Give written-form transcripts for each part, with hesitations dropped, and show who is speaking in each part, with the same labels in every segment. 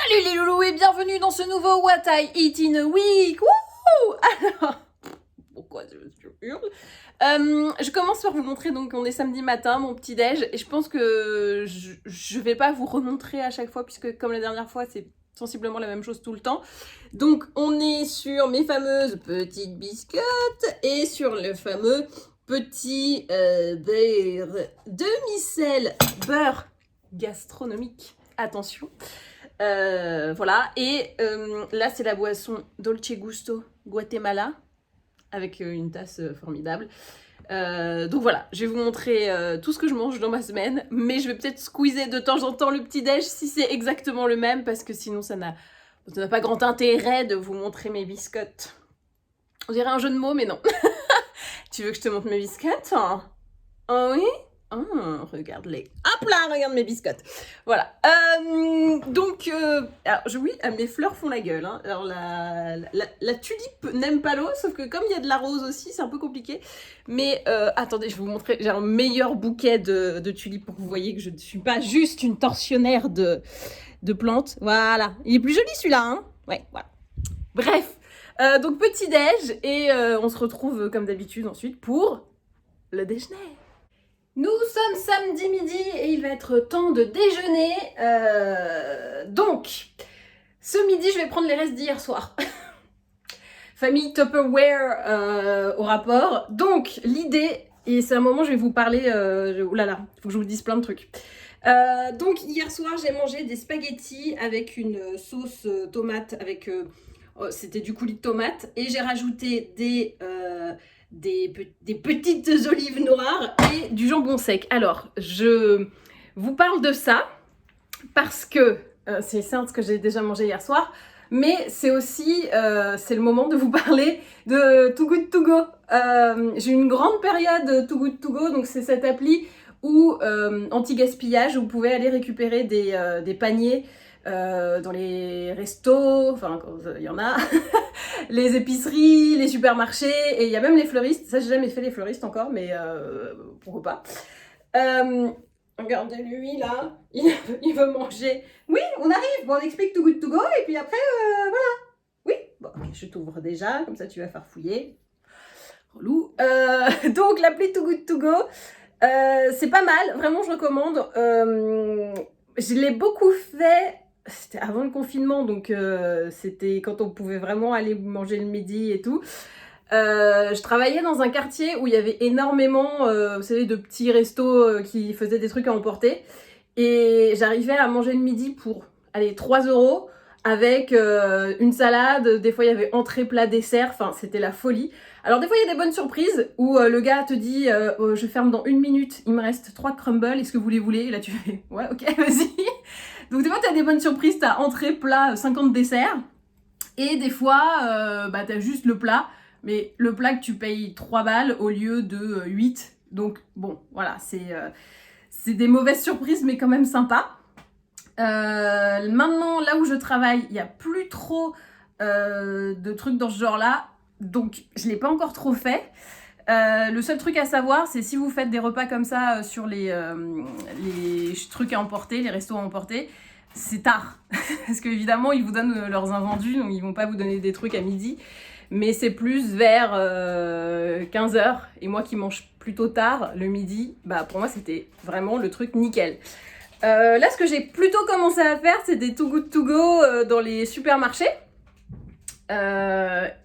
Speaker 1: Salut les loulous et bienvenue dans ce nouveau What I Eat in a Week. Wouhou! Alors, pourquoi je hurle? Je commence par vous montrer, donc on est samedi matin, mon petit déj, et je pense que je vais pas vous remontrer à chaque fois, puisque comme la dernière fois, c'est sensiblement la même chose tout le temps. Donc on est sur mes fameuses petites biscottes et sur le fameux petit beurre demi-sel beurre gastronomique. Attention. Voilà, et là c'est la boisson Dolce Gusto Guatemala avec une tasse formidable. Donc voilà, je vais vous montrer tout ce que je mange dans ma semaine, mais je vais peut-être squeezer de temps en temps le petit-déj si c'est exactement le même, parce que sinon ça n'a pas grand intérêt de vous montrer mes biscottes. On dirait un jeu de mots, mais non. Tu veux que je te montre mes biscottes? Oh oui? Oh, regarde-les. Hop là, regarde mes biscottes. Voilà. Donc, alors, oui, mes fleurs font la gueule. Hein. Alors, la tulipe n'aime pas l'eau, sauf que comme il y a de la rose aussi, c'est un peu compliqué. Mais, attendez, je vais vous montrer. J'ai un meilleur bouquet de tulipes pour que vous voyez que je ne suis pas juste une tortionnaire de plantes. Voilà. Il est plus joli celui-là, hein? Ouais, voilà. Bref. Donc, petit déj. Et on se retrouve, comme d'habitude, ensuite pour le déjeuner. Nous sommes samedi midi et il va être temps de déjeuner. Donc, ce midi, je vais prendre les restes d'hier soir. Famille Tupperware au rapport. Donc, l'idée, et c'est un moment où je vais vous parler... oh là là, il faut que je vous dise plein de trucs. Donc, hier soir, j'ai mangé des spaghettis avec une sauce tomate, avec... c'était du coulis de tomate. Et j'ai rajouté des petites olives noires et du jambon sec. Alors, je vous parle de ça parce que c'est certes ce que j'ai déjà mangé hier soir, mais c'est aussi c'est le moment de vous parler de Too Good To Go. J'ai une grande période Too Good To Go, donc c'est cette appli où anti-gaspillage, où vous pouvez aller récupérer des paniers dans les restos, enfin il y en a, les épiceries, les supermarchés, et il y a même les fleuristes. Ça, j'ai jamais fait les fleuristes encore, mais pourquoi pas. Regardez lui là, il veut manger. Oui, on arrive, bon, on explique Too Good To Go, et puis après, voilà. Oui, bon, ok, je t'ouvre déjà, comme ça tu vas farfouiller. Relou. Donc l'appli Too Good To Go, c'est pas mal, vraiment je recommande. Je l'ai beaucoup fait. C'était avant le confinement, donc c'était quand on pouvait vraiment aller manger le midi et tout. Je travaillais dans un quartier où il y avait énormément, vous savez, de petits restos qui faisaient des trucs à emporter. Et j'arrivais à manger le midi pour, allez, 3 € avec une salade. Des fois, il y avait entrée, plat, dessert. Enfin, c'était la folie. Alors, des fois, il y a des bonnes surprises où le gars te dit je ferme dans 1 minute, il me reste 3 crumbles, est-ce que vous les voulez? Et là, tu fais ouais, ok, vas-y. Donc, des fois, t'as des bonnes surprises, t'as entrée, plat, 50 desserts. Et des fois, t'as juste le plat. Mais le plat que tu payes 3 balles au lieu de 8. Donc, bon, voilà, c'est des mauvaises surprises, mais quand même sympa. Maintenant, là où je travaille, il n'y a plus trop de trucs dans ce genre-là. Donc, je ne l'ai pas encore trop fait. Le seul truc à savoir, c'est si vous faites des repas comme ça sur les trucs à emporter, les restos à emporter, c'est tard. Parce qu'évidemment, ils vous donnent leurs invendus, donc ils vont pas vous donner des trucs à midi. Mais c'est plus vers 15h. Et moi qui mange plutôt tard, le midi, bah pour moi, c'était vraiment le truc nickel. Là, ce que j'ai plutôt commencé à faire, c'est des Too Good To Go dans les supermarchés.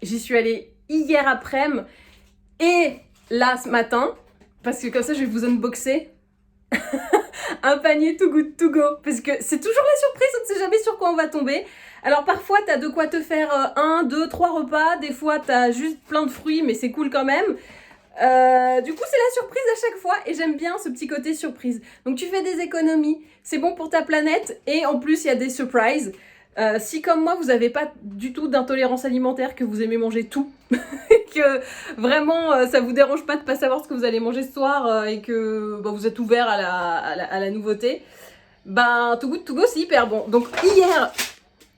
Speaker 1: J'y suis allée hier après-midi et là, ce matin, parce que comme ça, je vais vous unboxer un panier Too Good To Go. Parce que c'est toujours la surprise, on ne sait jamais sur quoi on va tomber. Alors parfois, t'as de quoi te faire 1, 2, 3 repas. Des fois, t'as juste plein de fruits, mais c'est cool quand même. Du coup, c'est la surprise à chaque fois et j'aime bien ce petit côté surprise. Donc tu fais des économies, c'est bon pour ta planète et en plus, il y a des surprises. Si comme moi, vous n'avez pas du tout d'intolérance alimentaire, que vous aimez manger tout, et que vraiment ça vous dérange pas de pas savoir ce que vous allez manger ce soir et que vous êtes ouvert à la nouveauté, ben Too Good To Go c'est hyper bon. Donc hier,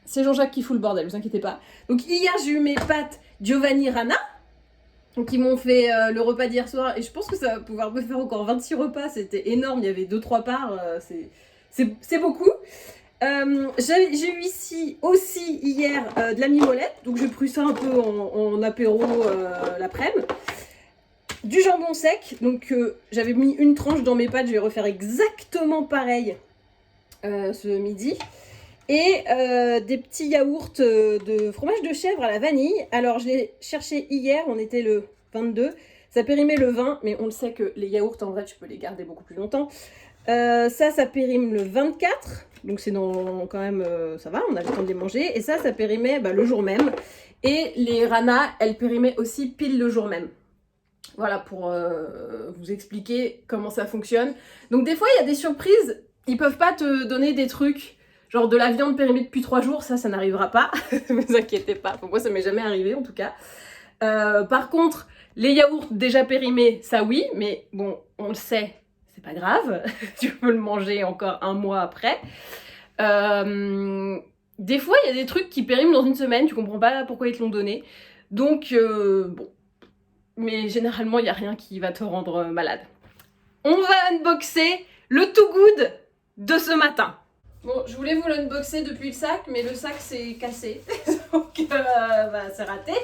Speaker 1: c'est Jean-Jacques qui fout le bordel, vous inquiétez pas. Donc hier j'ai eu mes pâtes Giovanni Rana, donc ils m'ont fait le repas d'hier soir et je pense que ça va pouvoir me faire encore 26 repas, c'était énorme, il y avait 2-3 parts, c'est beaucoup. J'ai eu ici aussi hier de la mimolette, donc j'ai pris ça un peu en apéro l'après-midi. Du jambon sec, donc j'avais mis une tranche dans mes pâtes, je vais refaire exactement pareil ce midi. Et des petits yaourts de fromage de chèvre à la vanille. Alors je l'ai cherché hier, on était le 22, ça périmait le 20, mais on le sait que les yaourts en vrai tu peux les garder beaucoup plus longtemps. Ça périme le 24, donc c'est dans quand même, ça va, on a le temps de les manger. Et ça périmait le jour même. Et les Rana, elles périmaient aussi pile le jour même. Voilà, pour vous expliquer comment ça fonctionne. Donc des fois, il y a des surprises. Ils peuvent pas te donner des trucs, genre de la viande périmée depuis 3 jours. Ça n'arrivera pas. Ne vous inquiétez pas. Pour moi, ça m'est jamais arrivé, en tout cas. Par contre, les yaourts déjà périmés, ça oui. Mais bon, on le sait, c'est pas grave. Tu peux le manger encore un mois après. Des fois, il y a des trucs qui périment dans une semaine. Tu comprends pas pourquoi ils te l'ont donné. Donc, bon. Mais généralement, il n'y a rien qui va te rendre malade. On va unboxer le Too Good de ce matin. Bon, je voulais vous l'unboxer depuis le sac, mais le sac s'est cassé. Donc, c'est raté.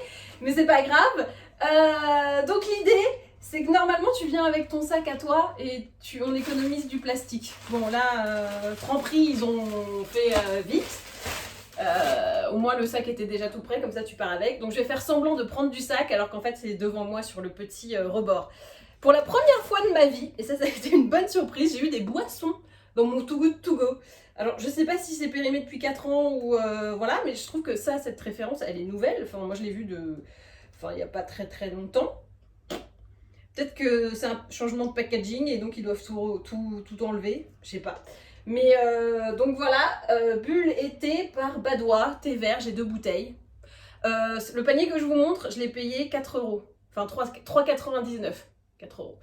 Speaker 1: Mais c'est pas grave. Donc, l'idée, c'est que normalement, tu viens avec ton sac à toi et on économise du plastique. Bon, là, Franprix, ils ont fait vite. Au moins le sac était déjà tout prêt, comme ça tu pars avec. Donc je vais faire semblant de prendre du sac alors qu'en fait c'est devant moi sur le petit rebord. Pour la première fois de ma vie, et ça a été une bonne surprise, j'ai eu des boissons dans mon Too Good To Go. Alors je sais pas si c'est périmé depuis 4 ans ou voilà, mais je trouve que cette référence elle est nouvelle. Enfin moi je l'ai vue il n'y a pas très longtemps. Peut-être que c'est un changement de packaging et donc ils doivent tout enlever, je sais pas. Mais donc voilà, Bulle été par Badois, thé vert, j'ai 2 bouteilles. Le panier que je vous montre, je l'ai payé 4 €. Enfin 3,99 €. 4 €.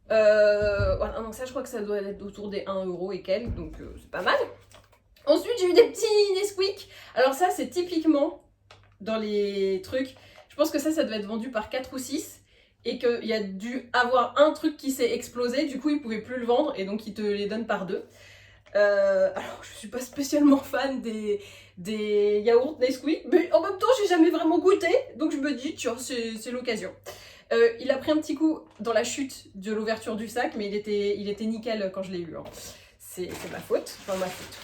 Speaker 1: Voilà, donc ça je crois que ça doit être autour des 1 € et quelques, donc c'est pas mal. Ensuite j'ai eu des petits Nesquik. Alors ça c'est typiquement dans les trucs, je pense que ça doit être vendu par 4 ou 6. Et qu'il y a dû avoir un truc qui s'est explosé, du coup ils pouvaient plus le vendre et donc ils te les donnent par 2. Alors je suis pas spécialement fan des yaourts Nesquik, mais en même temps j'ai jamais vraiment goûté, donc je me dis tiens c'est l'occasion. Il a pris un petit coup dans la chute de l'ouverture du sac, mais il était nickel quand je l'ai eu. Hein. C'est ma faute, enfin ma faute.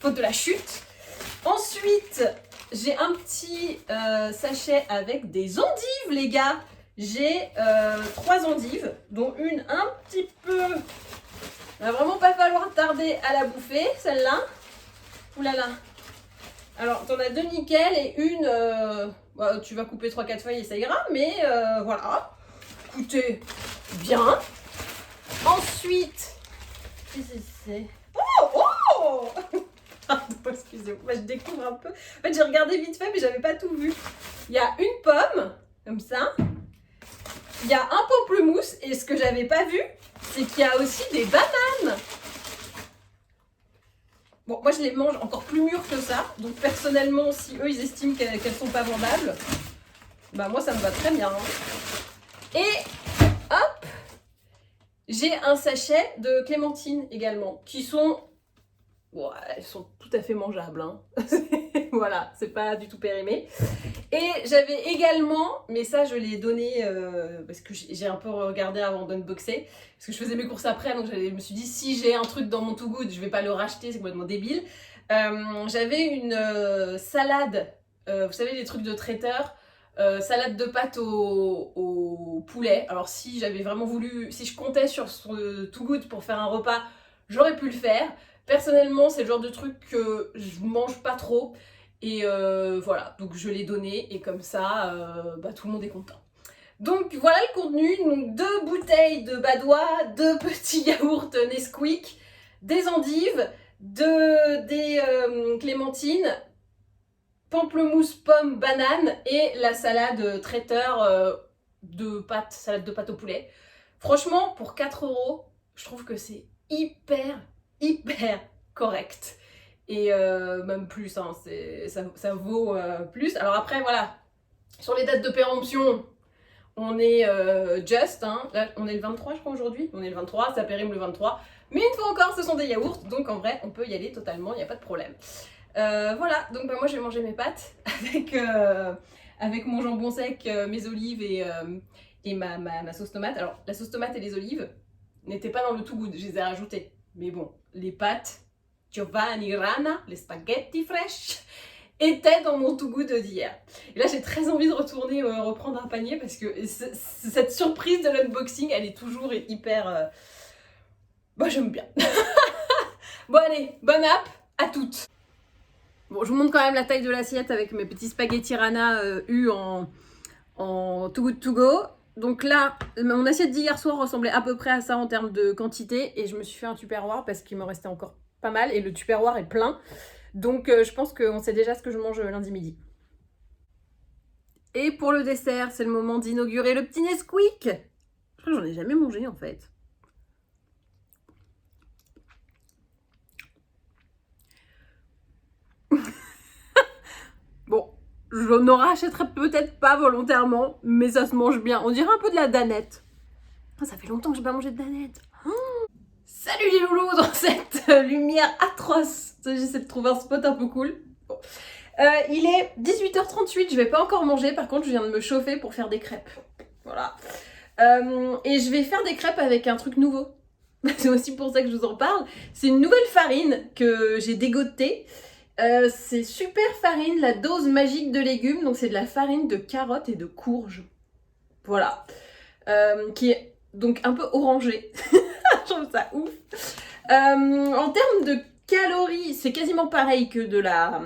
Speaker 1: Faute de la chute. Ensuite j'ai un petit sachet avec des endives les gars. J'ai 3 endives, dont une un petit peu... Il va vraiment pas falloir tarder à la bouffer, celle-là. Ouh là là. Alors, t'en as 2 nickel et une... tu vas couper 3-4 feuilles et ça ira, mais voilà. Écoutez, bien. Ensuite... Qu'est-ce que c'est? Oh Pardon, excusez-moi, je découvre un peu. En fait, j'ai regardé vite fait, mais j'avais pas tout vu. Il y a une pomme, comme ça. Il y a un pamplemousse et ce que j'avais pas vu, c'est qu'il y a aussi des bananes. Bon, moi je les mange encore plus mûres que ça. Donc personnellement, si eux ils estiment qu'elles sont pas vendables, bah moi ça me va très bien. Et hop, j'ai un sachet de clémentines également, qui sont... Bon, elles sont tout à fait mangeables. Hein. Voilà, c'est pas du tout périmé. Et j'avais également, mais ça je l'ai donné parce que j'ai un peu regardé avant d'unboxer, parce que je faisais mes courses après, donc je me suis dit si j'ai un truc dans mon Too Good, je vais pas le racheter, c'est complètement débile. J'avais une salade, vous savez les trucs de traiteur, salade de pâtes au poulet. Alors si j'avais vraiment voulu, si je comptais sur ce Too Good pour faire un repas, j'aurais pu le faire. Personnellement, c'est le genre de truc que je mange pas trop. Et voilà, donc je l'ai donné et comme ça, tout le monde est content. Donc voilà le contenu, donc 2 bouteilles de Badois, 2 petits yaourts Nesquik, des endives, des clémentines, pamplemousse, pomme, banane et la salade traiteur salade de pâte au poulet. Franchement, pour 4 €, je trouve que c'est hyper correct. Et même plus, hein, ça vaut plus. Alors après, voilà, sur les dates de péremption, On est just, hein. Là, on est le 23 je crois aujourd'hui. On est le 23, ça périme le 23. Mais une fois encore, ce sont des yaourts, donc en vrai, on peut y aller totalement, il n'y a pas de problème. Voilà, donc bah, moi je vais manger mes pâtes avec mon jambon sec, mes olives et ma sauce tomate. Alors, la sauce tomate et les olives n'étaient pas dans le Too Good, je les ai rajoutées. Mais bon, les pâtes Giovanni Rana, les spaghetti fresh, étaient dans mon Too Good d'hier. Et là, j'ai très envie de retourner reprendre un panier parce que cette surprise de l'unboxing, elle est toujours hyper... Bah, j'aime bien. Bon, allez, bonne app à toutes. Bon, je vous montre quand même la taille de l'assiette avec mes petits spaghetti Rana eus en Too Good To Go. Donc là, mon assiette d'hier soir ressemblait à peu près à ça en termes de quantité. Et je me suis fait un tupperware parce qu'il me restait encore pas mal. Et le tupperware est plein. Donc je pense qu'on sait déjà ce que je mange lundi midi. Et pour le dessert, c'est le moment d'inaugurer le petit Nesquik. Je crois que j'en ai jamais mangé en fait. Bon, je n'en rachèterai peut-être pas volontairement, mais ça se mange bien. On dirait un peu de la danette. Oh, ça fait longtemps que j'ai pas mangé de danette. Oh, salut les loulous dans cette lumière atroce. J'essaie de trouver un spot un peu cool. Bon. Il est 18h38, je vais pas encore manger. Par contre, je viens de me chauffer pour faire des crêpes. Voilà. Et je vais faire des crêpes avec un truc nouveau. C'est aussi pour ça que je vous en parle. C'est une nouvelle farine que j'ai dégotée. C'est super farine, la dose magique de légumes. Donc c'est de la farine de carottes et de courges. Voilà. Qui est donc un peu orangée. Je trouve ça ouf. En termes de calories, c'est quasiment pareil que de la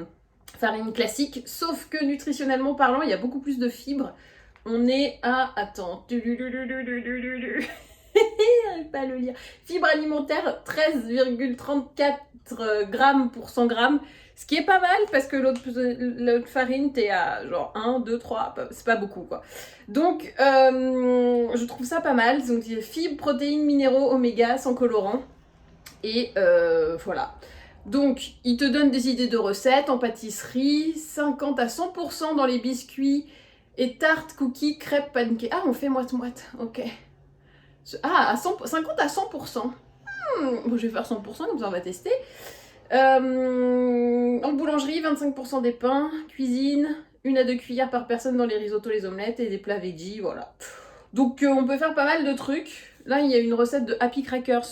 Speaker 1: farine classique. Sauf que nutritionnellement parlant, il y a beaucoup plus de fibres. On est à... Attends. J'arrive pas à le lire. Fibre alimentaire, 13,34 grammes pour 100 grammes. Ce qui est pas mal parce que l'autre farine, t'es à genre 1, 2, 3, c'est pas beaucoup quoi. Donc, je trouve ça pas mal. Donc, il y a fibres, protéines, minéraux, oméga, sans colorant. Et voilà. Donc, il te donne des idées de recettes en pâtisserie, 50 à 100% dans les biscuits et tartes, cookies, crêpes, pancakes. Ah, on fait moite-moite, ok. Ah, à 50 à 100%. Bon, je vais faire 100%, comme ça on va tester. En boulangerie, 25% des pains. Cuisine, 1 à 2 cuillères par personne dans les risottos, les omelettes et des plats veggie, voilà. Donc on peut faire pas mal de trucs. Là, il y a une recette de Happy Crackers.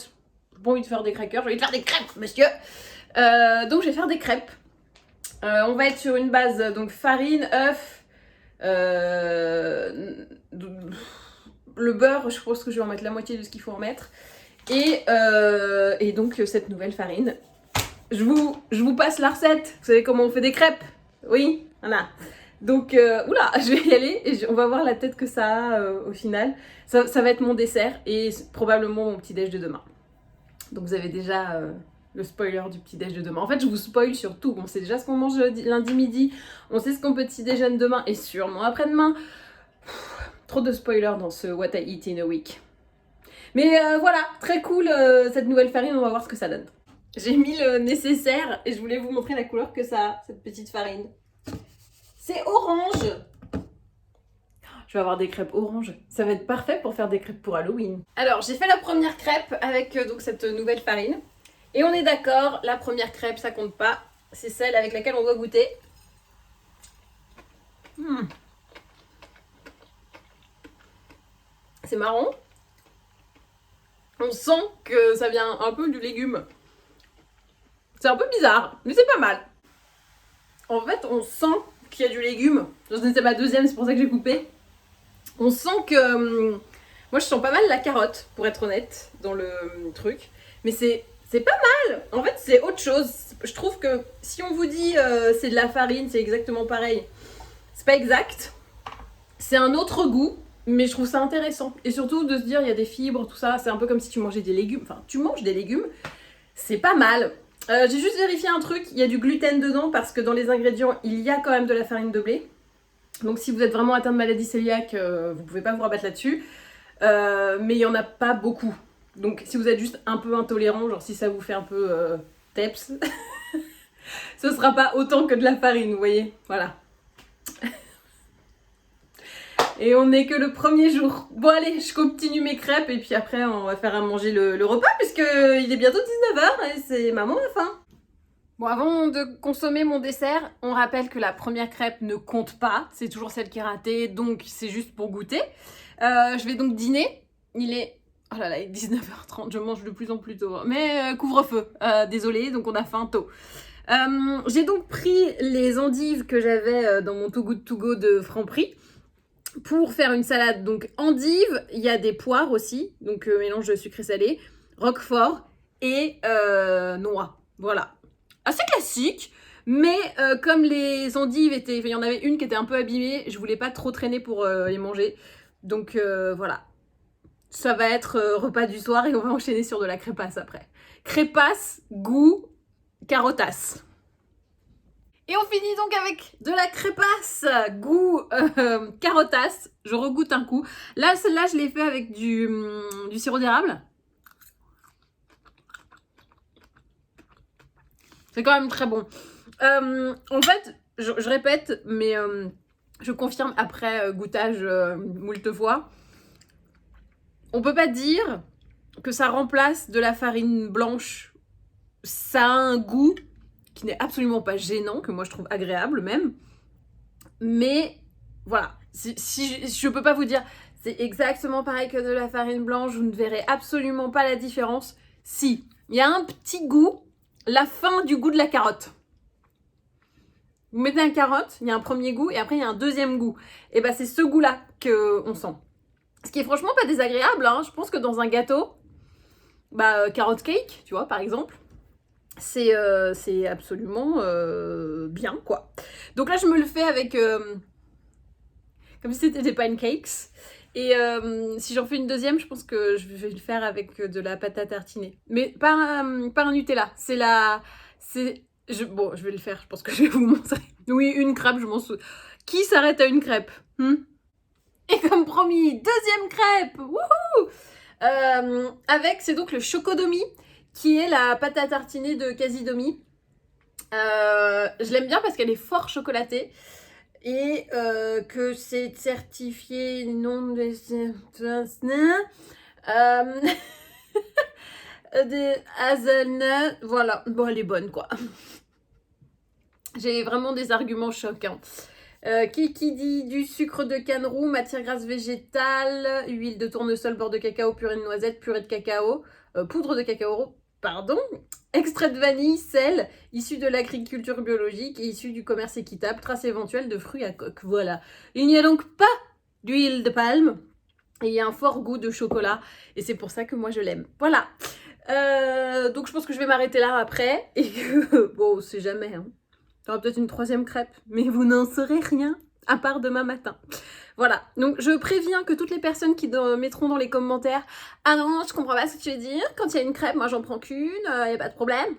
Speaker 1: J'ai pas envie de faire des crackers, j'ai envie de faire des crêpes, monsieur. Donc je vais faire des crêpes. On va être sur une base, donc farine, œuf, le beurre, je pense que je vais en mettre la moitié de ce qu'il faut en mettre. Et donc cette nouvelle farine. Je vous passe la recette. Vous savez comment on fait des crêpes? Oui, voilà. Donc, oula, je vais y aller et on va voir la tête que ça a au final. Ça va être mon dessert et probablement mon petit déj de demain. Donc vous avez déjà le spoiler du petit déj de demain. En fait, je vous spoil sur tout. On sait déjà ce qu'on mange lundi midi. On sait ce qu'on petit déjeuner demain et sûrement après-demain. Trop de spoilers dans ce What I Eat in a Week. Mais voilà, très cool cette nouvelle farine, on va voir ce que ça donne. J'ai mis le nécessaire et je voulais vous montrer la couleur que ça a, cette petite farine. C'est orange. Je vais avoir des crêpes orange. Ça va être parfait pour faire des crêpes pour Halloween. Alors, j'ai fait la première crêpe avec donc cette nouvelle farine. Et on est d'accord, la première crêpe, ça compte pas. C'est celle avec laquelle on doit goûter. C'est marrant. On sent que ça vient un peu du légume. C'est un peu bizarre, mais c'est pas mal. En fait, on sent qu'il y a du légume. C'est ma deuxième, c'est pour ça que j'ai coupé. On sent que... moi, je sens pas mal la carotte, pour être honnête, dans le truc. Mais c'est pas mal. En fait, c'est autre chose. Je trouve que si on vous dit c'est de la farine, c'est exactement pareil. C'est pas exact. C'est un autre goût. Mais je trouve ça intéressant. Et surtout de se dire, il y a des fibres, tout ça. C'est un peu comme si tu mangeais des légumes. Enfin, tu manges des légumes. C'est pas mal. J'ai juste vérifié un truc. Il y a du gluten dedans parce que dans les ingrédients, il y a quand même de la farine de blé. Donc si vous êtes vraiment atteint de maladie cœliaque, vous pouvez pas vous rabattre là-dessus. Mais il y en a pas beaucoup. Donc si vous êtes juste un peu intolérant, genre si ça vous fait un peu teps, ce sera pas autant que de la farine, vous voyez. Voilà. Et on n'est que le premier jour. Bon allez, je continue mes crêpes et puis après on va faire à manger le repas puisque il est bientôt 19h et c'est maman a faim. Bon, avant de consommer mon dessert, on rappelle que la première crêpe ne compte pas. C'est toujours celle qui est ratée, donc c'est juste pour goûter. Je vais donc dîner. Il est... Oh là là, il est 19h30, je mange de plus en plus tôt. Mais couvre-feu, désolé, donc on a faim tôt. J'ai donc pris les endives que j'avais dans mon Too Good To Go de Franprix pour faire une salade. Donc endives, il y a des poires aussi, donc mélange de sucré salé, roquefort et noix. Voilà. Assez classique, mais comme les endives étaient... Il y en avait une qui était un peu abîmée, je voulais pas trop traîner pour les manger. Donc voilà. Ça va être repas du soir et on va enchaîner sur de la crépasse après. Crépasse, goût, carottasse. Et on finit donc avec de la crépasse, goût carottasse. Je regoute un coup. Là, celle-là, je l'ai fait avec du sirop d'érable. C'est quand même très bon. En fait, je répète, mais je confirme après goûtage moult fois. On peut pas dire que ça remplace de la farine blanche. Ça a un goût qui n'est absolument pas gênant, que moi je trouve agréable même. Mais voilà, si je peux pas vous dire c'est exactement pareil que de la farine blanche, vous ne verrez absolument pas la différence. Si, il y a un petit goût, la fin du goût de la carotte. Vous mettez une carotte, il y a un premier goût et après il y a un deuxième goût. Et ben c'est ce goût-là qu'on sent. Ce qui est franchement pas désagréable, hein. Je pense que dans un gâteau, carotte cake, tu vois, par exemple, c'est absolument bien, quoi. Donc là, je me le fais avec... comme si c'était des pancakes. Et si j'en fais une deuxième, je pense que je vais le faire avec de la pâte à tartiner. Mais pas un Nutella, c'est la... Bon, je vais le faire, je pense que je vais vous montrer. Oui, une crêpe, je m'en souviens. Qui s'arrête à une crêpe Et comme promis, deuxième crêpe. Wouhou avec, c'est donc le Chocodomi, qui est la pâte à tartiner de Casidomi. Je l'aime bien parce qu'elle est fort chocolatée et que c'est certifié non des hazelnuts. Voilà, bon, elle est bonne quoi. J'ai vraiment des arguments choquants. Qui dit du sucre de canne roux, matière grasse végétale, huile de tournesol, beurre de cacao, purée de noisettes, purée de cacao, poudre de cacao, pardon, extrait de vanille, sel, issu de l'agriculture biologique et issu du commerce équitable, trace éventuelle de fruits à coque. Voilà. Il n'y a donc pas d'huile de palme et il y a un fort goût de chocolat et c'est pour ça que moi je l'aime. Voilà. Donc je pense que je vais m'arrêter là après et que, bon, on sait jamais, hein. Il y aura peut-être une troisième crêpe, mais vous n'en saurez rien, à part demain matin. Voilà, donc je préviens que toutes les personnes qui mettront dans les commentaires « Ah non, je comprends pas ce que tu veux dire, quand il y a une crêpe, moi j'en prends qu'une, il n'y a pas de problème. »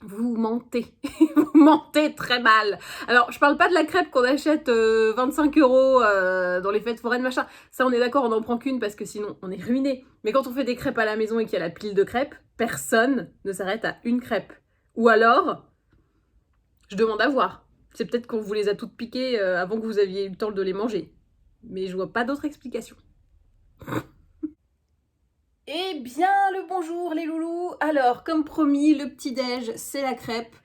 Speaker 1: Vous mentez, vous mentez très mal. Alors, je parle pas de la crêpe qu'on achète 25 € dans les fêtes foraines, machin. Ça, on est d'accord, on n'en prend qu'une parce que sinon, on est ruiné. Mais quand on fait des crêpes à la maison et qu'il y a la pile de crêpes, personne ne s'arrête à une crêpe. Ou alors... je demande à voir. C'est peut-être qu'on vous les a toutes piquées avant que vous aviez eu le temps de les manger. Mais je vois pas d'autre explication. Eh bien, le bonjour les loulous. Alors, comme promis, le petit-déj, c'est la crêpe.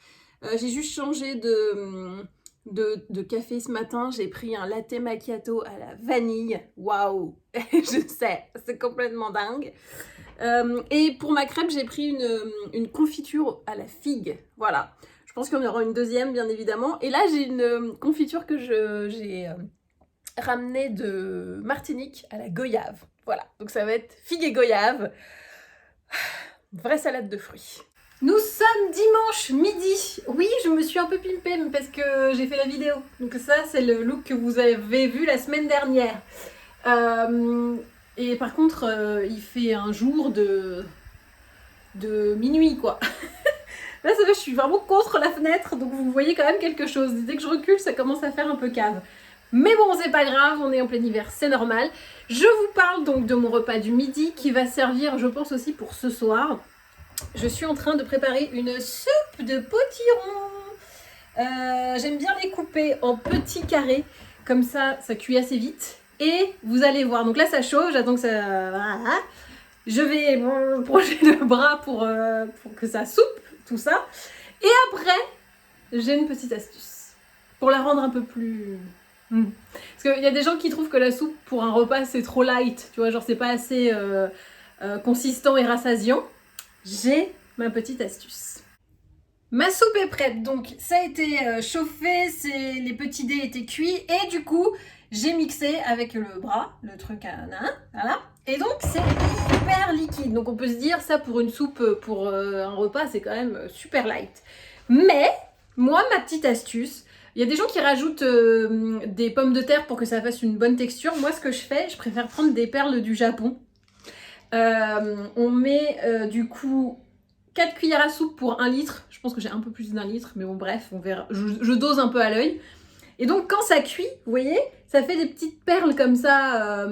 Speaker 1: J'ai juste changé de café ce matin. J'ai pris un latte macchiato à la vanille. Waouh. Je sais, c'est complètement dingue. Et pour ma crêpe, j'ai pris une confiture à la figue. Voilà. Je pense qu'il y en aura une deuxième, bien évidemment. Et là, j'ai une confiture que j'ai ramenée de Martinique à la goyave. Voilà, donc ça va être figue et goyave. Vraie salade de fruits. Nous sommes dimanche midi. Oui, je me suis un peu pimpée parce que j'ai fait la vidéo. Donc ça, c'est le look que vous avez vu la semaine dernière. Et par contre, il fait un jour de minuit, quoi. Là, ça va, je suis vraiment contre la fenêtre, donc vous voyez quand même quelque chose. Dès que je recule, ça commence à faire un peu cave. Mais bon, c'est pas grave, on est en plein hiver, c'est normal. Je vous parle donc de mon repas du midi qui va servir, je pense, aussi pour ce soir. Je suis en train de préparer une soupe de potiron. J'aime bien les couper en petits carrés, comme ça cuit assez vite. Et vous allez voir, donc là ça chauffe, j'attends que ça... Voilà. Je vais projeter le bras pour que ça soupe, tout ça. Et après, j'ai une petite astuce pour la rendre un peu plus... Parce qu'il y a des gens qui trouvent que la soupe pour un repas c'est trop light, tu vois, genre c'est pas assez consistant et rassasiant. J'ai ma petite astuce. Ma soupe est prête, donc ça a été chauffé, les petits dés étaient cuits et du coup j'ai mixé avec le bras, le truc à voilà. Et donc c'est hyper liquide, donc on peut se dire ça pour une soupe, pour un repas c'est quand même super light. Mais moi ma petite astuce, il y a des gens qui rajoutent des pommes de terre pour que ça fasse une bonne texture. Moi ce que je fais, je préfère prendre des perles du Japon. On met du coup 4 cuillères à soupe pour 1 litre. Je pense que j'ai un peu plus d'1 litre, mais bon, bref, on verra. Je dose un peu à l'œil. Et donc, quand ça cuit, vous voyez, ça fait des petites perles comme ça,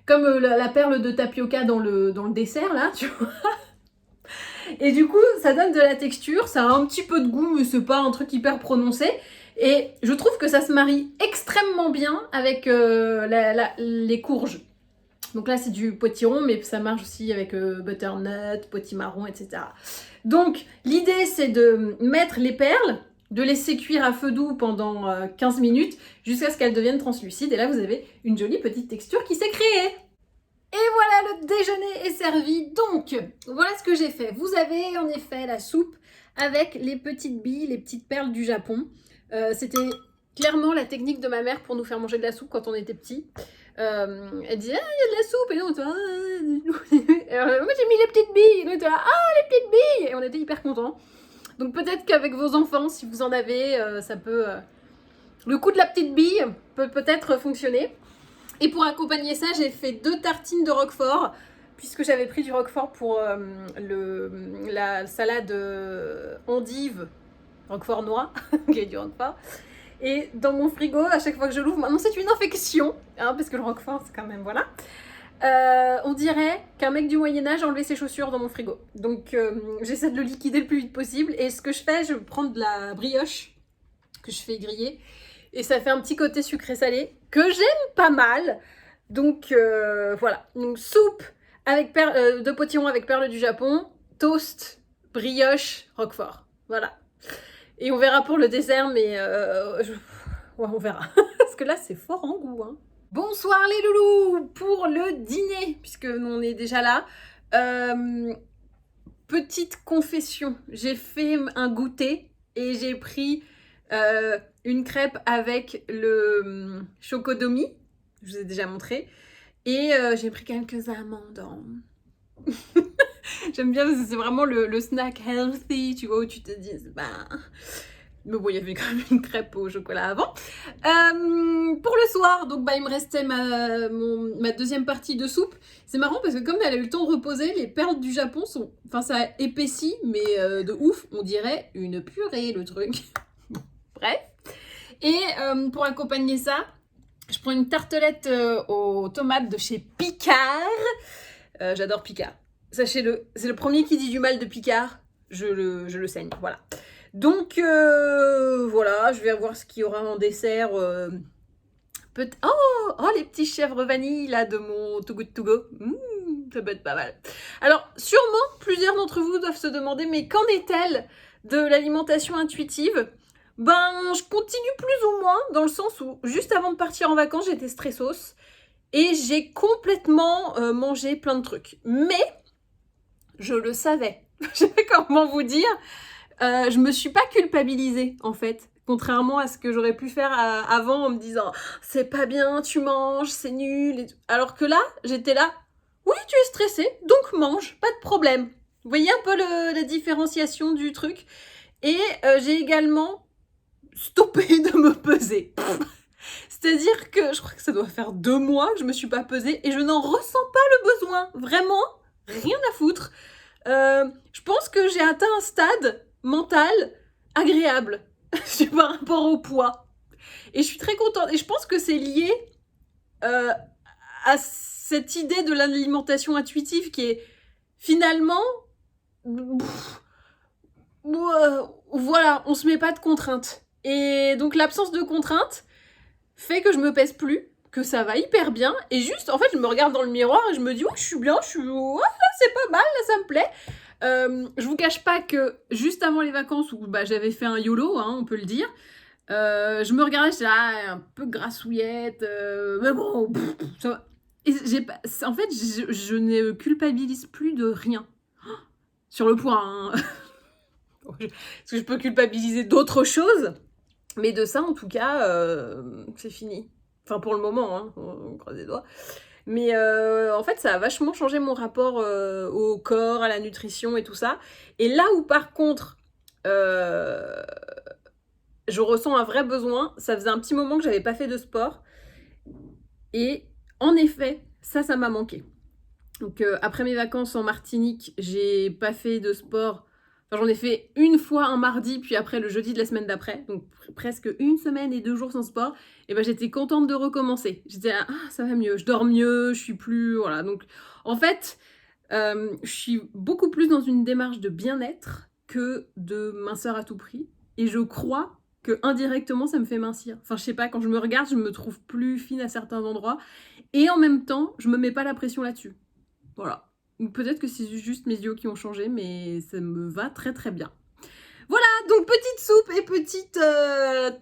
Speaker 1: comme la perle de tapioca dans le dessert, là, tu vois. Et du coup, ça donne de la texture, ça a un petit peu de goût, mais c'est pas un truc hyper prononcé. Et je trouve que ça se marie extrêmement bien avec les courges. Donc là, c'est du potiron, mais ça marche aussi avec butternut, potimarron, etc. Donc, l'idée, c'est de mettre les perles, de laisser cuire à feu doux pendant 15 minutes, jusqu'à ce qu'elles deviennent translucides. Et là, vous avez une jolie petite texture qui s'est créée. Et voilà, le déjeuner est servi. Donc, voilà ce que j'ai fait. Vous avez en effet la soupe avec les petites billes, les petites perles du Japon. C'était clairement la technique de ma mère pour nous faire manger de la soupe quand on était petits. Elle disait, ah, il y a de la soupe, et nous on était moi j'ai mis les petites billes, et nous on était là, ah, les petites billes, et on était hyper contents. Donc peut-être qu'avec vos enfants, si vous en avez, ça peut... le coup de la petite bille peut peut-être fonctionner. Et pour accompagner ça, j'ai fait 2 tartines de roquefort, puisque j'avais pris du roquefort pour la salade endive, roquefort noix, qui est du roquefort. Et dans mon frigo, à chaque fois que je l'ouvre, maintenant c'est une infection, hein, parce que le roquefort, c'est quand même, voilà. On dirait qu'un mec du Moyen-Âge a enlevé ses chaussures dans mon frigo. Donc j'essaie de le liquider le plus vite possible. Et ce que je fais, je prends de la brioche que je fais griller. Et ça fait un petit côté sucré-salé que j'aime pas mal. Donc voilà. Donc soupe avec de potiron avec perles du Japon, toast, brioche, roquefort. Voilà. Et on verra pour le dessert, mais ouais, on verra. Parce que là, c'est fort en goût. Hein. Bonsoir les loulous pour le dîner, puisque on est déjà là. Petite confession, j'ai fait un goûter et j'ai pris une crêpe avec le chocodomi, je vous ai déjà montré, et j'ai pris quelques amandes. J'aime bien parce que c'est vraiment le snack healthy, tu vois, où tu te dis, bah... Mais bon, il y avait quand même une crêpe au chocolat avant. Pour le soir, donc bah, il me restait ma deuxième partie de soupe. C'est marrant parce que comme elle a eu le temps de reposer, les perles du Japon sont... Enfin, ça épaissit, mais de ouf. On dirait une purée, le truc. Bref. Et pour accompagner ça, je prends une tartelette aux tomates de chez Picard. J'adore Picard. Sachez-le, c'est le premier qui dit du mal de Picard. Je le saigne, voilà. Donc, voilà, je vais voir ce qu'il y aura en dessert. Oh, les petits chèvres vanille, là, de mon Too Good To Go. Ça peut être pas mal. Alors, sûrement, plusieurs d'entre vous doivent se demander, mais qu'en est-elle de l'alimentation intuitive ? Ben, je continue plus ou moins, dans le sens où, juste avant de partir en vacances, j'étais stressos. Et j'ai complètement mangé plein de trucs. Mais, je le savais. Je sais pas comment vous dire. Je me suis pas culpabilisée, en fait. Contrairement à ce que j'aurais pu faire avant en me disant « C'est pas bien, tu manges, c'est nul. » Alors que là, j'étais là « Oui, tu es stressée, donc mange, pas de problème. » Vous voyez un peu la différenciation du truc. Et j'ai également stoppé de me peser. C'est-à-dire que je crois que ça doit faire 2 mois que je me suis pas pesée et je n'en ressens pas le besoin. Vraiment, rien à foutre. Je pense que j'ai atteint un stade mental agréable par rapport au poids. Et je suis très contente. Et je pense que c'est lié à cette idée de l'alimentation intuitive qui est finalement... voilà, on se met pas de contraintes. Et donc l'absence de contraintes fait que je me pèse plus. que ça va hyper bien. Et juste, en fait, je me regarde dans le miroir et je me dis, ouais, je suis bien, ouais, là, c'est pas mal, là, ça me plaît. Je vous cache pas que juste avant les vacances, où bah, j'avais fait un YOLO, hein, on peut le dire, je me regardais, j'étais là, un peu grassouillette, mais bon, ça va. Et en fait, je ne culpabilise plus de rien. Sur le point, hein. Parce que je peux culpabiliser d'autres choses, mais de ça, en tout cas, c'est fini. Enfin, pour le moment, hein, on croise les doigts. Mais en fait, ça a vachement changé mon rapport au corps, à la nutrition et tout ça. Et là où, par contre, je ressens un vrai besoin, ça faisait un petit moment que j'avais pas fait de sport. Et en effet, ça m'a manqué. Donc après mes vacances en Martinique, j'ai pas fait de sport. Enfin, j'en ai fait une fois un mardi, puis après le jeudi de la semaine d'après. Donc presque une semaine et 2 jours sans sport. Et ben j'étais contente de recommencer. J'étais là, ah ça va mieux, je dors mieux, je suis plus... Voilà, donc en fait, je suis beaucoup plus dans une démarche de bien-être que de minceur à tout prix. Et je crois que indirectement ça me fait mincir. Enfin je sais pas, quand je me regarde, je me trouve plus fine à certains endroits. Et en même temps, je me mets pas la pression là-dessus. Voilà. Peut-être que c'est juste mes yeux qui ont changé, mais ça me va très très bien. Voilà, donc petite soupe et petite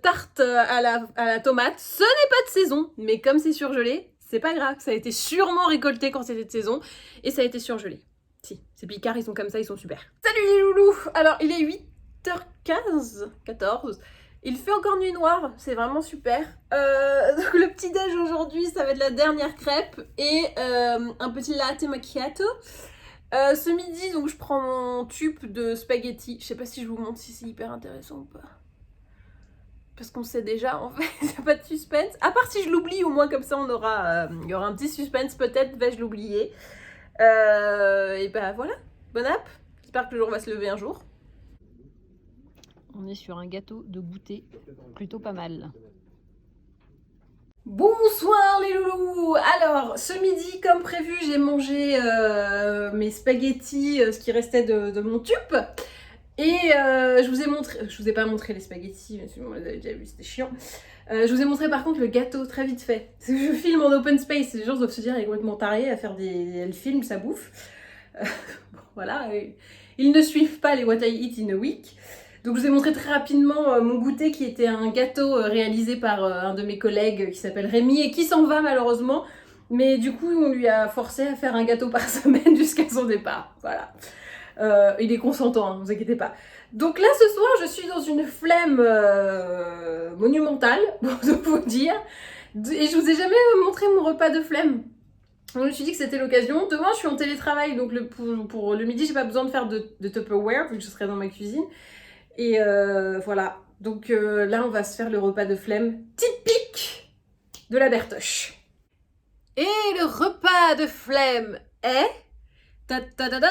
Speaker 1: tarte à la tomate. Ce n'est pas de saison, mais comme c'est surgelé, c'est pas grave. Ça a été sûrement récolté quand c'était de saison et ça a été surgelé. Si, ces picards, ils sont comme ça, ils sont super. Salut les loulous. Alors, il est 8h15, 14. Il fait encore nuit noire, c'est vraiment super. Donc le petit déj aujourd'hui, ça va être la dernière crêpe et un petit latte macchiato. Ce midi, donc je prends mon tube de spaghetti. Je sais pas si je vous montre si c'est hyper intéressant ou pas. Parce qu'on sait déjà, en fait, il n'y a pas de suspense. À part si je l'oublie, au moins comme ça, il y aura un petit suspense, peut-être vais-je l'oublier. Et bah voilà, bon app. J'espère que le jour va se lever un jour.
Speaker 2: On est sur un gâteau de goûter plutôt pas mal.
Speaker 1: Bonsoir les loulous. Alors, ce midi, comme prévu, j'ai mangé mes spaghettis, ce qui restait de mon tube. Et je vous ai pas montré les spaghettis, vous les avez déjà vus, c'était chiant. Je vous ai montré par contre le gâteau, très vite fait. Parce que je filme en open space, les gens doivent se dire, elle est complètement tarée à faire elle filme, ça bouffe. Bon, voilà, ils ne suivent pas les What I Eat in a Week. Donc je vous ai montré très rapidement mon goûter qui était un gâteau réalisé par un de mes collègues qui s'appelle Rémi et qui s'en va malheureusement. Mais du coup, on lui a forcé à faire un gâteau par semaine jusqu'à son départ. Voilà. Il est consentant, hein, ne vous inquiétez pas. Donc là, ce soir, je suis dans une flemme monumentale, pour vous dire. Et je vous ai jamais montré mon repas de flemme. Donc, je me suis dit que c'était l'occasion. Demain, je suis en télétravail, donc pour le midi, j'ai pas besoin de faire de Tupperware, vu que je serai dans ma cuisine. Et voilà. Donc là, on va se faire le repas de flemme typique de la Bertoche. Et le repas de flemme est... Ta-ta-da-da,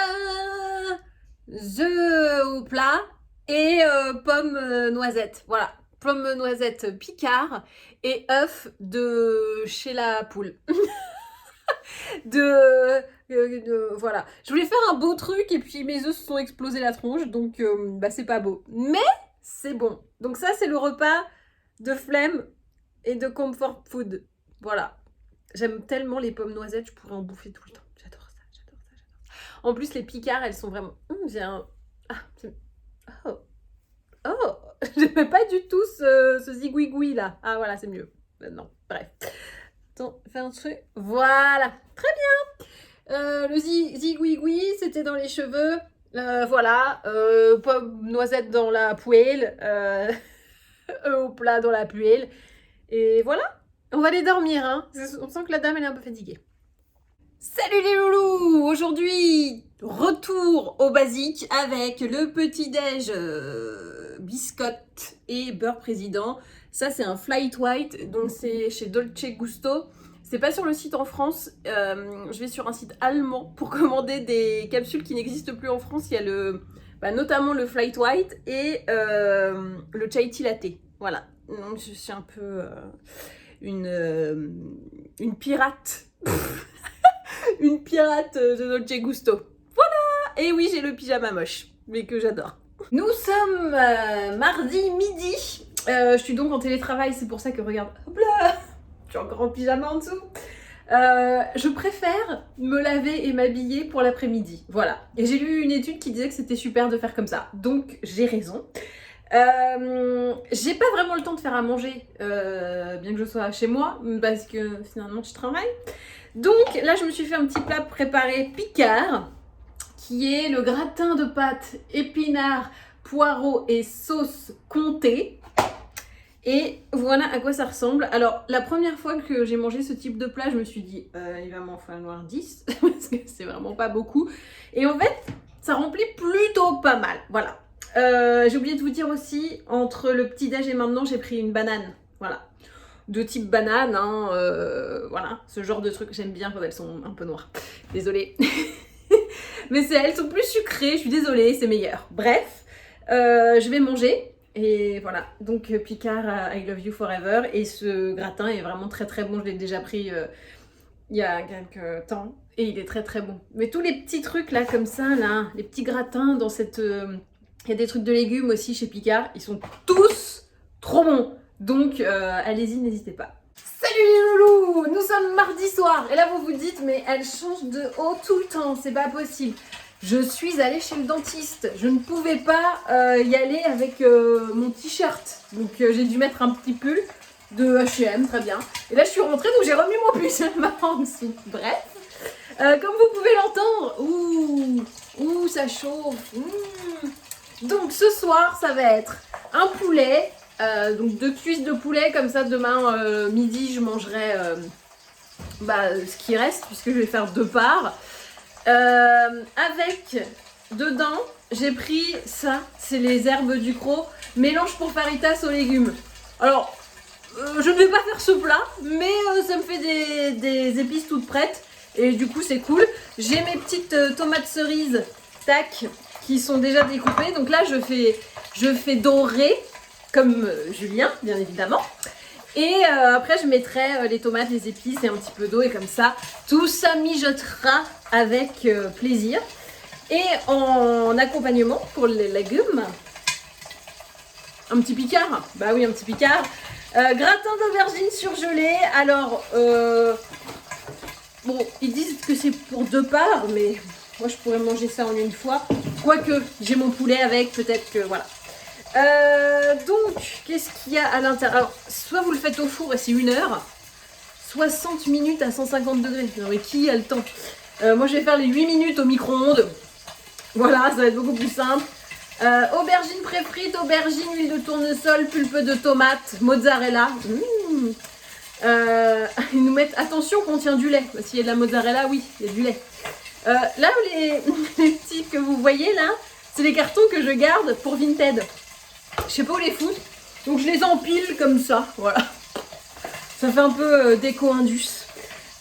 Speaker 1: œufs au plat et pommes noisettes. Voilà, pommes noisettes Picard et œufs de chez la poule. Voilà. Je voulais faire un beau truc et puis mes œufs se sont explosés la tronche, donc bah c'est pas beau. Mais c'est bon. Donc ça, c'est le repas de flemme et de comfort food. Voilà. J'aime tellement les pommes noisettes, je pourrais en bouffer tout le temps. J'adore ça, j'adore ça, j'adore ça. En plus, les picards, elles sont vraiment... j'ai un... Oh. Oh. J'aimais pas du tout ce zigouigoui là. Ah voilà, c'est mieux. Non, bref. Attends, fais un truc. Voilà. Très bien. Le zigouigoui, c'était dans les cheveux. Voilà. Pommes noisettes dans la poêle. Au plat dans la poêle. Et voilà. On va aller dormir, hein. On sent que la dame, elle est un peu fatiguée. Salut les loulous. Aujourd'hui, retour au basique avec le petit-déj biscotte et beurre président. Ça, c'est un flight white, donc c'est chez Dolce Gusto. C'est pas sur le site en France. Je vais sur un site allemand pour commander des capsules qui n'existent plus en France. Il y a notamment le flight white et le chai tea latte. Voilà. Donc je suis un peu... une pirate. Une pirate de Dolce Gusto. Voilà. Et oui, j'ai le pyjama moche, mais que j'adore. Nous sommes mardi midi. Je suis donc en télétravail, c'est pour ça que regarde, hop là, Je suis encore en pyjama en dessous. Je préfère me laver et m'habiller pour l'après-midi. Voilà. Et j'ai lu une étude qui disait que c'était super de faire comme ça. Donc j'ai raison. J'ai pas vraiment le temps de faire à manger, bien que je sois chez moi, parce que finalement je travaille. Donc là je me suis fait un petit plat préparé Picard, qui est le gratin de pâtes épinards, poireaux et sauce comté. Et voilà à quoi ça ressemble. Alors, la première fois que j'ai mangé ce type de plat, je me suis dit, il va m'en falloir 10, parce que c'est vraiment pas beaucoup. Et en fait, ça remplit plutôt pas mal. Voilà. J'ai oublié de vous dire aussi, entre le petit-déj et maintenant, j'ai pris une banane. Voilà. De type banane, hein, voilà. Ce genre de truc, j'aime bien quand elles sont un peu noires. Désolée. Mais elles sont plus sucrées, je suis désolée, c'est meilleur. Bref, je vais manger. Et voilà, donc Picard I Love You Forever. Et ce gratin est vraiment très très bon. Je l'ai déjà pris il y a quelques temps. Et il est très très bon. Mais tous les petits trucs là comme ça, là, les petits gratins dans cette... Il y a des trucs de légumes aussi chez Picard. Ils sont tous trop bons. Donc allez-y, n'hésitez pas. Salut les loulous! Nous sommes mardi soir. Et là vous vous dites, mais elle change de haut tout le temps. C'est pas possible. Je suis allée chez le dentiste. Je ne pouvais pas y aller avec mon t-shirt. Donc j'ai dû mettre un petit pull de H&M, très bien. Et là je suis rentrée, donc j'ai remis mon pyjama en dessous. Bref, comme vous pouvez l'entendre, ouh, ça chauffe. Donc ce soir, ça va être un poulet, donc 2 cuisses de poulet. Comme ça, demain midi, je mangerai ce qui reste, puisque je vais faire 2 parts. Avec dedans, j'ai pris ça, c'est les herbes du Cros, mélange pour faritas aux légumes. Alors, je ne vais pas faire ce plat, mais ça me fait des épices toutes prêtes et du coup c'est cool. J'ai mes petites tomates cerises, tac, qui sont déjà découpées. Donc là je fais dorer comme Julien, bien évidemment. Et après je mettrai les tomates, les épices et un petit peu d'eau et comme ça tout ça mijotera avec plaisir. Et en accompagnement pour les légumes, un petit Picard. Bah oui, un petit Picard. Gratin d'aubergine surgelé. Alors bon, ils disent que c'est pour 2 parts, mais moi je pourrais manger ça en une fois. Quoique j'ai mon poulet avec, peut-être que voilà. Donc, qu'est-ce qu'il y a à l'intérieur? Alors, soit vous le faites au four et c'est 1 heure, 60 minutes à 150 degrés. Non mais qui a le temps? Moi je vais faire les 8 minutes au micro-ondes. Voilà, ça va être beaucoup plus simple. Aubergine pré-frite, aubergine, huile de tournesol, pulpe de tomate, mozzarella. Ils nous mettent, attention, contient du lait. S'il y a de la mozzarella, oui, il y a du lait. Là, les petits que vous voyez là, c'est les cartons que je garde pour Vinted. Je sais pas où les foutre, donc je les empile comme ça, voilà. Ça fait un peu déco-indus.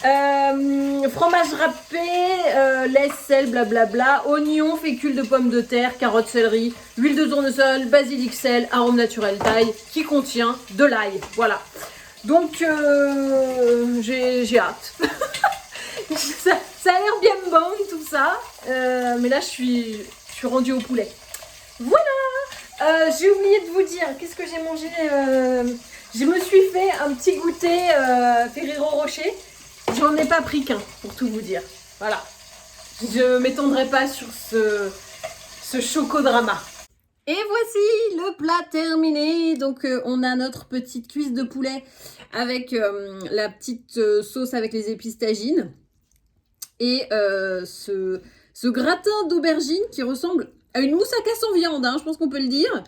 Speaker 1: Fromage râpé, lait, sel, blablabla, oignon, fécule de pommes de terre, carottes, céleri, huile de tournesol, basilic, sel, arôme naturel taille, qui contient de l'ail, voilà. Donc j'ai hâte. ça a l'air bien bon tout ça, mais là je suis rendue au poulet. Voilà. J'ai oublié de vous dire, qu'est-ce que j'ai mangé? Je me suis fait un petit goûter Ferrero Rocher. J'en ai pas pris qu'un, pour tout vous dire. Voilà. Je m'étendrai pas sur ce chocodrama. Et voici le plat terminé. Donc on a notre petite cuisse de poulet avec la petite sauce avec les épices tagines. Et ce gratin d'aubergine qui ressemble à une moussaka sans viande, hein, je pense qu'on peut le dire.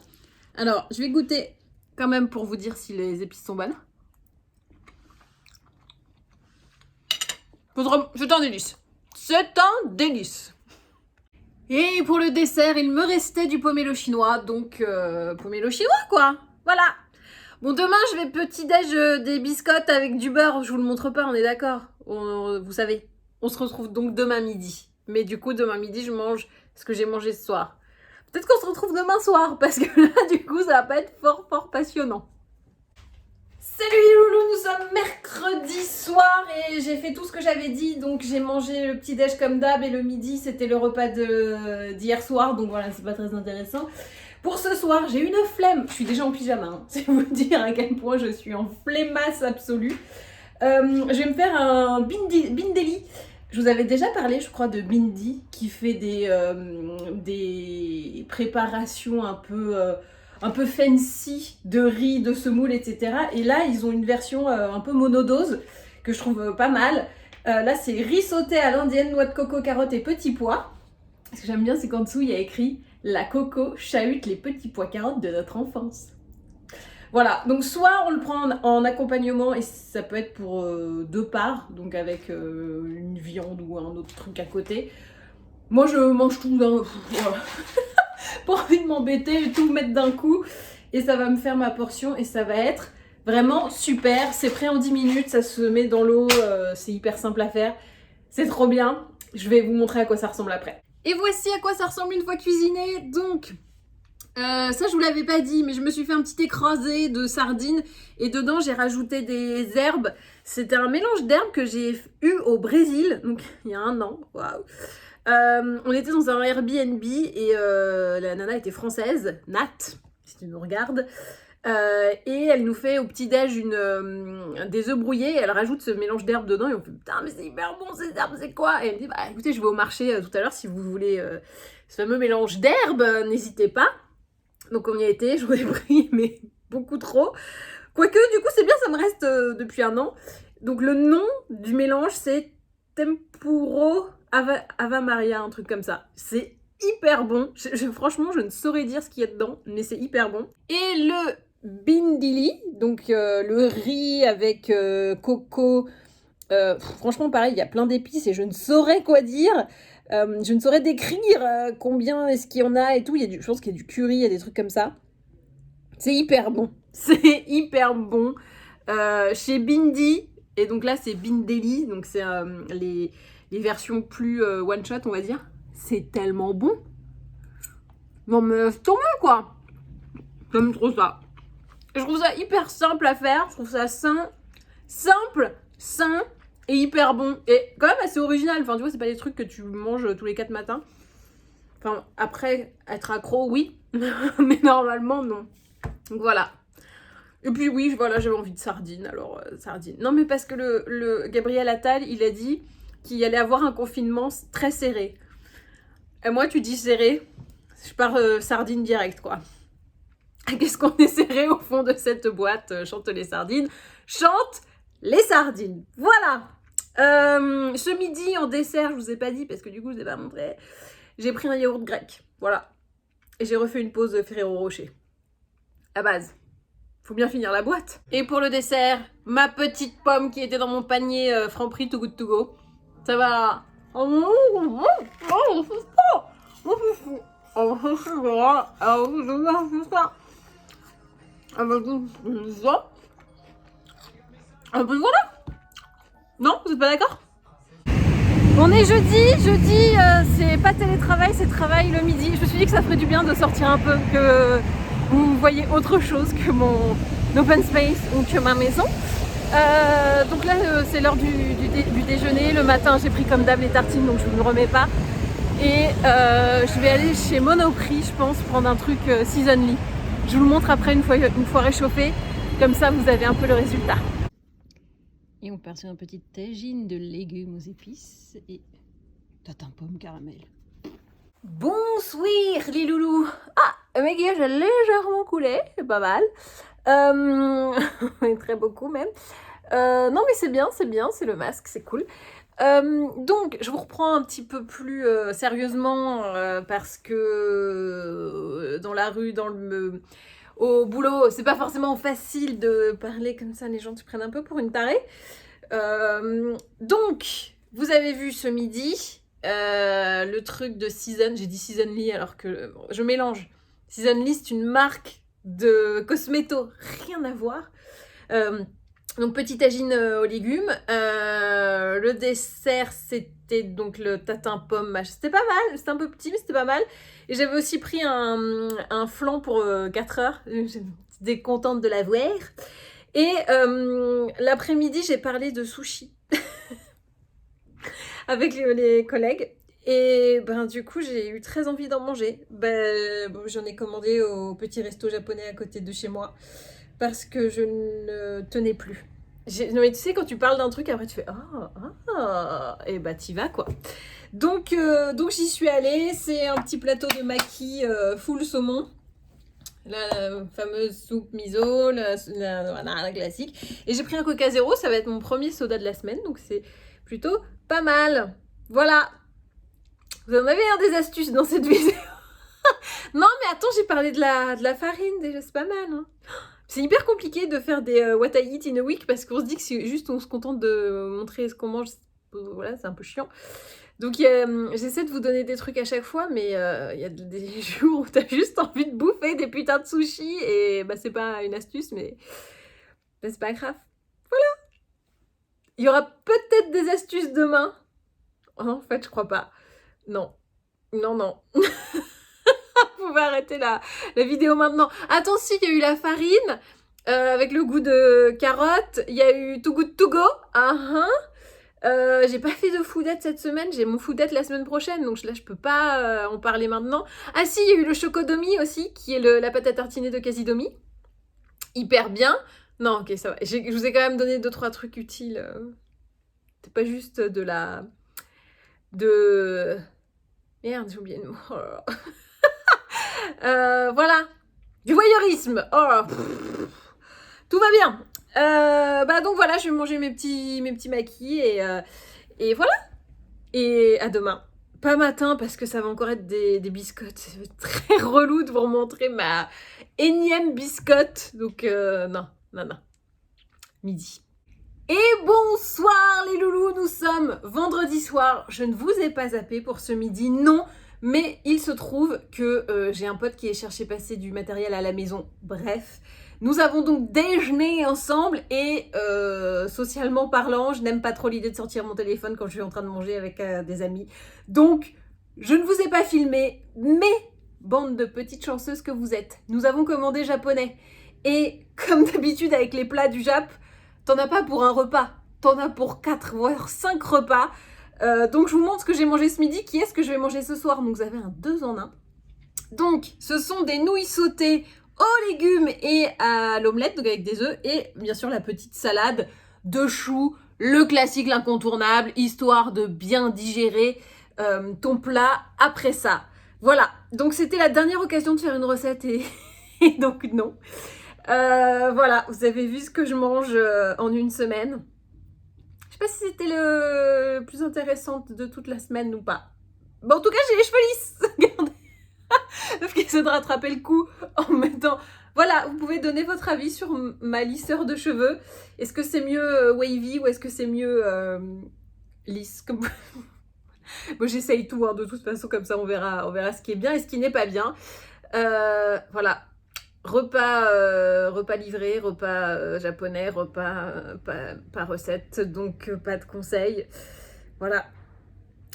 Speaker 1: Alors, je vais goûter quand même pour vous dire si les épices sont bonnes. C'est un délice. C'est un délice. Et pour le dessert, il me restait du pomelo chinois. Donc, pomelo chinois, quoi. Voilà. Bon, demain, je vais petit-déj des biscottes avec du beurre. Je vous le montre pas, on est d'accord. Vous savez. On se retrouve donc demain midi. Mais du coup, demain midi, je mange ce que j'ai mangé ce soir. Peut-être qu'on se retrouve demain soir, parce que là, du coup, ça va pas être fort passionnant. Salut les loulous, nous sommes mercredi soir et j'ai fait tout ce que j'avais dit. Donc j'ai mangé le petit déj comme d'hab et le midi, c'était le repas d'hier soir. Donc voilà, c'est pas très intéressant. Pour ce soir, j'ai une flemme. Je suis déjà en pyjama, hein. C'est vous dire à quel point je suis en flemmasse absolue. Je vais me faire un Bindeli. Je vous avais déjà parlé, je crois, de Bindi, qui fait des préparations un peu fancy de riz, de semoule, etc. Et là, ils ont une version un peu monodose que je trouve pas mal. Là, c'est riz sauté à l'indienne, noix de coco, carottes et petits pois. Ce que j'aime bien, c'est qu'en dessous, il y a écrit « La coco chahute les petits pois carottes de notre enfance ». Voilà, donc soit on le prend en accompagnement et ça peut être pour 2 parts, donc avec une viande ou un autre truc à côté. Moi je mange tout d'un voilà. Pas envie de m'embêter, je vais tout mettre d'un coup et ça va me faire ma portion et ça va être vraiment super. C'est prêt en 10 minutes, ça se met dans l'eau, c'est hyper simple à faire. C'est trop bien, je vais vous montrer à quoi ça ressemble après. Et voici à quoi ça ressemble une fois cuisiné, donc... ça je vous l'avais pas dit, mais je me suis fait un petit écrasé de sardines et dedans j'ai rajouté des herbes. C'était un mélange d'herbes que j'ai eu au Brésil, donc il y a 1 an. Waouh. On était dans un Airbnb et la nana était française, Nat, si tu nous regardes. Et elle nous fait au petit-déj des œufs brouillés et elle rajoute ce mélange d'herbes dedans et on fait putain mais c'est hyper bon ces herbes, c'est quoi? Et elle me dit bah écoutez je vais au marché tout à l'heure si vous voulez ce fameux mélange d'herbes, n'hésitez pas. Donc on y a été, j'en ai pris mais beaucoup trop. Quoique du coup c'est bien, ça me reste depuis 1 an. Donc le nom du mélange c'est Tempuro Ava Maria, un truc comme ça. C'est hyper bon. Franchement je ne saurais dire ce qu'il y a dedans, mais c'est hyper bon. Et le Bindili, donc le riz avec coco. Franchement pareil, il y a plein d'épices et je ne saurais quoi dire. Je ne saurais décrire combien est-ce qu'il y en a et tout. Je pense qu'il y a du curry, il y a des trucs comme ça. C'est hyper bon. C'est hyper bon. Chez Bindi, et donc là c'est Bindeli, donc c'est les versions plus one shot on va dire. C'est tellement bon. Non mais laisse tomber quoi. J'aime trop ça. Je trouve ça hyper simple à faire. Je trouve ça simple, sain et hyper bon. Et quand même assez original. Enfin tu vois c'est pas des trucs que tu manges tous les 4 matins. Enfin après être accro oui. Mais normalement non. Donc voilà. Et puis oui, voilà, j'avais envie de sardines, alors sardines. Non mais parce que le Gabriel Attal, il a dit qu'il allait avoir un confinement très serré. Et moi, tu dis serré, je pars sardines direct, quoi. Qu'est-ce qu'on est serré au fond de cette boîte? Chante les sardines. Chante les sardines. Voilà. Ce midi, en dessert, je vous ai pas dit, parce que du coup, je vous ai pas montré, j'ai pris un yaourt grec. Voilà. Et j'ai refait une pause Ferrero Rocher. À base. Faut bien finir la boîte. Et pour le dessert, ma petite pomme qui était dans mon panier Franprix Too Good To Go. Ça va. Voilà. Non, vous êtes pas d'accord? On est jeudi c'est pas télétravail, c'est travail le midi. Je me suis dit que ça ferait du bien de sortir un peu, que vous voyez autre chose que mon open space ou que ma maison. Donc là c'est l'heure du déjeuner. Le matin j'ai pris comme d'hab les tartines donc je ne me remets pas. Et je vais aller chez Monoprix je pense prendre un truc seasonly. Je vous le montre après une fois réchauffé. Comme ça vous avez un peu le résultat.
Speaker 2: Et on part sur un petit tagine de légumes aux épices et tatin pomme caramel.
Speaker 1: Bonsoir les loulous. Ah, mes guillemets, j'ai légèrement coulé, c'est pas mal. Très beaucoup même. Non mais c'est bien, c'est le masque, c'est cool. Donc je vous reprends un petit peu plus sérieusement parce que dans la rue, au boulot, c'est pas forcément facile de parler comme ça, les gens te prennent un peu pour une tarée. Donc, vous avez vu ce midi le truc de Season, j'ai dit Seasonly alors que je mélange. Seasonly, c'est une marque de cosméto, rien à voir. Donc, petit tagine aux légumes. Le dessert, c'était donc le tatin pomme. C'était pas mal, c'était un peu petit, mais c'était pas mal. Et j'avais aussi pris un flan pour 4 heures. J'étais contente de l'avoir. Et l'après-midi, j'ai parlé de sushi avec les collègues. Et ben, du coup, j'ai eu très envie d'en manger. J'en ai commandé au petit resto japonais à côté de chez moi parce que je ne tenais plus. Non mais tu sais, quand tu parles d'un truc, après tu fais et bah t'y vas quoi. Donc j'y suis allée, c'est un petit plateau de maquis full saumon. La fameuse soupe miso, voilà, la classique. Et j'ai pris un Coca Zéro, ça va être mon premier soda de la semaine, donc c'est plutôt pas mal. Voilà. Vous en avez des astuces dans cette vidéo. Non mais attends, j'ai parlé de la farine déjà, c'est pas mal. Hein. C'est hyper compliqué de faire des what I eat in a week parce qu'on se dit que c'est juste on se contente de montrer ce qu'on mange. Voilà, c'est un peu chiant. Donc j'essaie de vous donner des trucs à chaque fois, mais il y a des jours où t'as juste envie de bouffer des putains de sushis et bah c'est pas une astuce, mais c'est pas grave. Voilà. Il y aura peut-être des astuces demain. Oh, en fait, je crois pas. Non. Non. Vous pouvez arrêter la vidéo maintenant. Attends, si, il y a eu la farine avec le goût de carotte. Il y a eu Too Good To Go. J'ai pas fait de foodette cette semaine, j'ai mon foodette la semaine prochaine, donc là je peux pas en parler maintenant. Ah si, il y a eu le chocodomi aussi, qui est la pâte à tartiner de Casidomi. Hyper bien. Non, ok, ça va. Je vous ai quand même donné 2-3 trucs utiles. C'est pas juste de la... Merde, j'ai oublié le mot. Oh là là. Voilà. Du voyeurisme. Oh, tout va bien. Bah donc voilà, je vais manger mes petits maquis et voilà. Et à demain. Pas matin parce que ça va encore être des biscottes. C'est très relou de vous montrer ma énième biscotte. Donc non. Midi. Et bonsoir les loulous, nous sommes vendredi soir. Je ne vous ai pas zappé pour ce midi, non. Mais il se trouve que j'ai un pote qui est cherché passer du matériel à la maison. Bref, nous avons donc déjeuné ensemble et socialement parlant, je n'aime pas trop l'idée de sortir mon téléphone quand je suis en train de manger avec des amis. Donc, je ne vous ai pas filmé, mais bande de petites chanceuses que vous êtes. Nous avons commandé japonais. Et comme d'habitude avec les plats du Jap, t'en as pas pour un repas, t'en as pour 4 voire 5 repas. Donc je vous montre ce que j'ai mangé ce midi, qui est ce que je vais manger ce soir. Donc vous avez un 2 en 1. Donc ce sont des nouilles sautées aux légumes et à l'omelette, donc avec des œufs, et bien sûr la petite salade de choux, le classique, l'incontournable, histoire de bien digérer ton plat après ça. Voilà, donc c'était la dernière occasion de faire une recette et donc non. Voilà, vous avez vu ce que je mange en une semaine. Je sais pas si c'était le plus intéressant de toute la semaine ou pas. Bon, en tout cas, j'ai les cheveux lisses. Regardez. Meuf qui essaie de rattraper le coup en mettant... Voilà, vous pouvez donner votre avis sur ma lisseur de cheveux. Est-ce que c'est mieux wavy ou est-ce que c'est mieux lisse comme... Bon, j'essaye tout, hein, de toute façon, comme ça on verra ce qui est bien et ce qui n'est pas bien. Voilà. Repas livré, repas japonais, repas pas recette, donc pas de conseils. Voilà.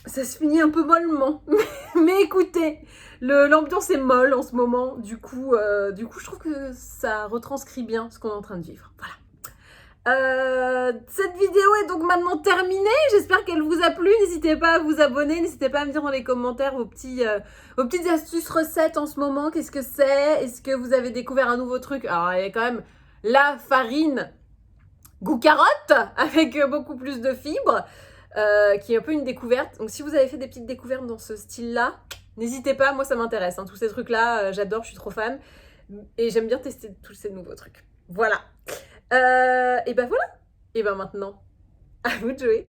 Speaker 1: Ça se finit un peu mollement. Mais écoutez, l'ambiance est molle en ce moment. Du coup, je trouve que ça retranscrit bien ce qu'on est en train de vivre. Voilà. Cette vidéo est donc maintenant terminée. J'espère qu'elle vous a plu. N'hésitez pas à vous abonner. N'hésitez pas à me dire dans les commentaires vos petites astuces recettes en ce moment. Qu'est-ce que c'est? Est-ce que vous avez découvert un nouveau truc? Alors, il y a quand même la farine goût carotte avec beaucoup plus de fibres qui est un peu une découverte. Donc, si vous avez fait des petites découvertes dans ce style-là, n'hésitez pas. Moi, ça m'intéresse. Hein. Tous ces trucs-là, j'adore. Je suis trop fan. Et j'aime bien tester tous ces nouveaux trucs. Voilà. Et ben voilà. Et ben maintenant, à vous de jouer.